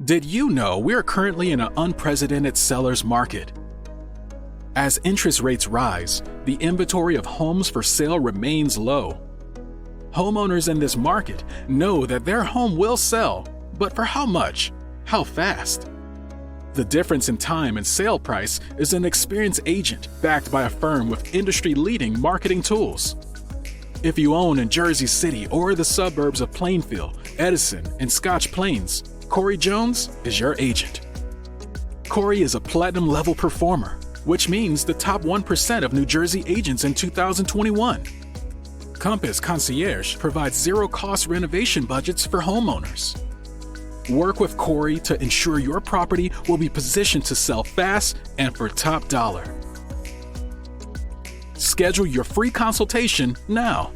Did you know we are currently in an unprecedented seller's market? As interest rates rise, the inventory of homes for sale remains low. Homeowners in this market know that their home will sell, but for how much? How fast? The difference in time and sale price is an experienced agent backed by a firm with industry-leading marketing tools. If you own in Jersey City or the suburbs of Plainfield, Edison, and Scotch Plains, Corey Jones is your agent. Corey is a platinum-level performer, which means the top 1% of New Jersey agents in 2021. Compass Concierge provides zero-cost renovation budgets for homeowners. Work with Corey to ensure your property will be positioned to sell fast and for top dollar. Schedule your free consultation now.